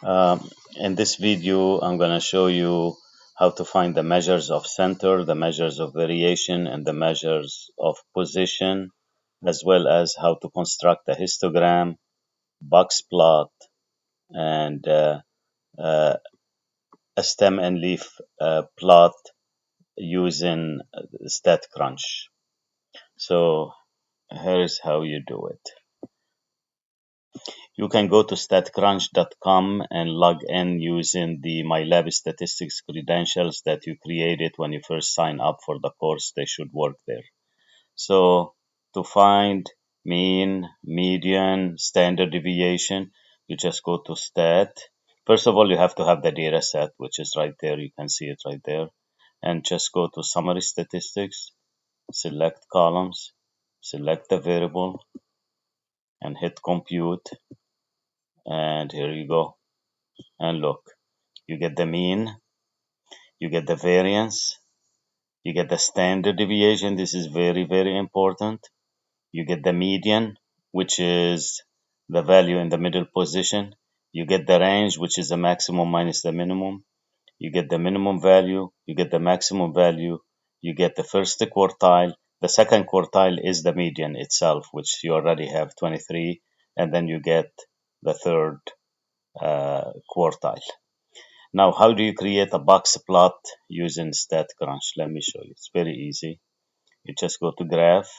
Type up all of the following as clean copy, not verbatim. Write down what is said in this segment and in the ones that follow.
In this video, I'm going to show you how to find the measures of center, the measures of variation, and the measures of position, as well as how to construct a histogram, box plot, and uh, a stem and leaf plot using Statcrunch. So here's how you do it. You can go to statcrunch.com and log in using the MyLab Statistics credentials that you created when you first sign up for the course. They should work there. So to find mean, median, standard deviation, you just go to stat. First of all, you have to have the data set, which is right there. You can see it right there. And just go to summary statistics, select columns, select the variable, and hit compute. And here you go. And look, you get the mean, you get the variance, you get the standard deviation. This is very, very important. You get the median, which is the value in the middle position. You get the range, which is the maximum minus the minimum. You get the minimum value, you get the maximum value, you get the first quartile. The second quartile is the median itself, which you already have 23, and then you get the third quartile. Now, how do you create a box plot using Statcrunch? Let me show you. It's very easy. You just go to graph,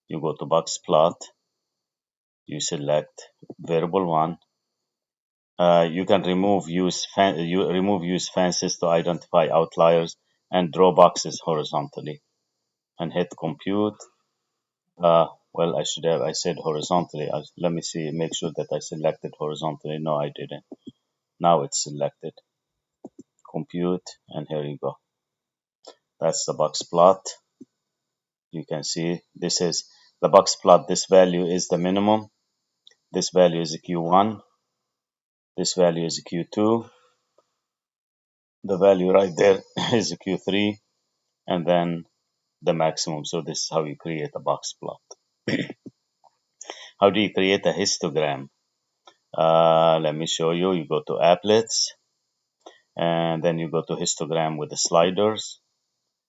you go to box plot, you select variable one. You can remove use fences to identify outliers and draw boxes horizontally and hit compute. Well, I said horizontally. Let me see, make sure that I selected horizontally. No, I didn't. Now it's selected. Compute, and here you go. That's the box plot. You can see this is the box plot. This value is the minimum. This value is Q1. This value is Q2. The value right there is Q3. And then the maximum. So this is how you create a box plot. How do you create a histogram? Let me show you. You go to applets. And then you go to histogram with the sliders.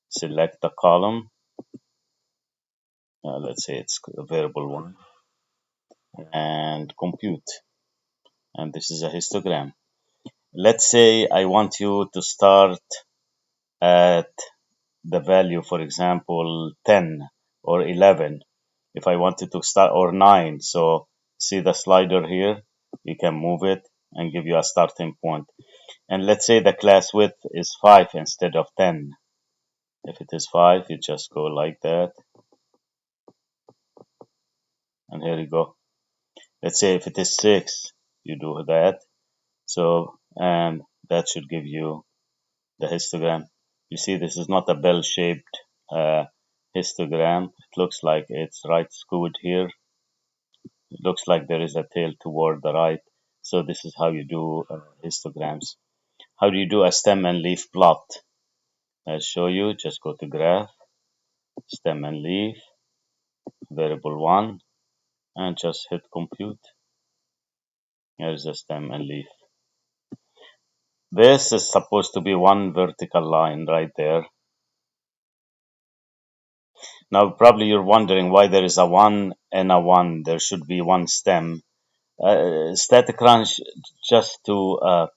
Select the column. Let's say it's a variable one. And compute. And this is a histogram. Let's say I want you to start at the value, for example, 10 or 11. If I wanted to start, or 9. So see the slider here? You can move it and give you a starting point. And let's say the class width is 5 instead of 10. If it is 5, you just go like that. And here you go. Let's say if it is 6, you do that. So, and that should give you the histogram. You see, this is not a bell-shaped histogram. It looks like it's right skewed here. It looks like there is a tail toward the right. So this is how you do histograms. How do you do a stem and leaf plot? I'll show you. Just go to graph, stem and leaf, variable one, and just hit compute. Here's the stem and leaf. This is supposed to be one vertical line right there. Now, probably you're wondering why there is a 1 and a 1. There should be one stem. Statcrunch, just to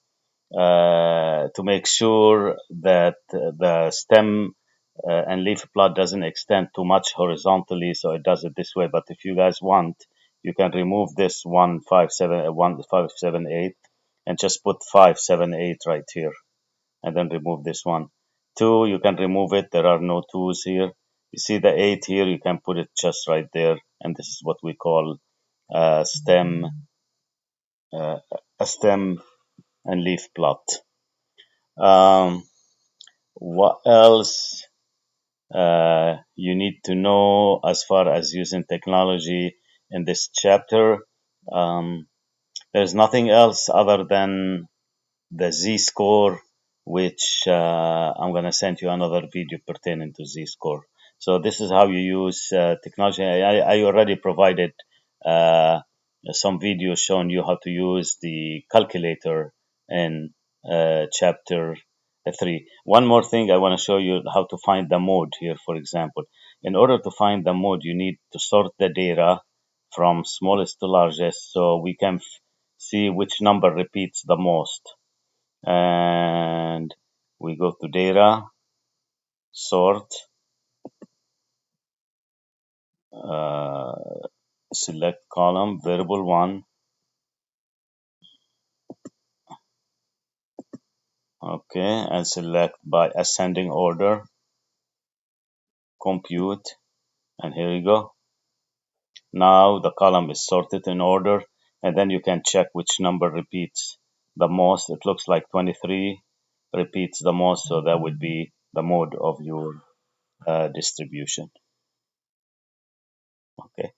make sure that the stem and leaf plot doesn't extend too much horizontally, so it does it this way. But if you guys want, you can remove this 1, 5, 7, 1, 5, 7, 8, and just put 5, 7, 8 right here, and then remove this one. 2, you can remove it. There are no 2s here. You see the 8 here, you can put it just right there, and this is what we call stem, a stem and leaf plot. What else you need to know as far as using technology in this chapter? There's nothing else other than the z-score, which I'm going to send you another video pertaining to z-score. So this is how you use technology. I already provided some videos showing you how to use the calculator in chapter 3. One more thing, I want to show you how to find the mode here, for example. In order to find the mode, you need to sort the data from smallest to largest so we can see which number repeats the most. And we go to data, sort, uh, select column, variable 1. Okay, and select by ascending order, compute, and here you go. Now the column is sorted in order, and then you can check which number repeats the most. It looks like 23 repeats the most, so that would be the mode of your distribution. Okay.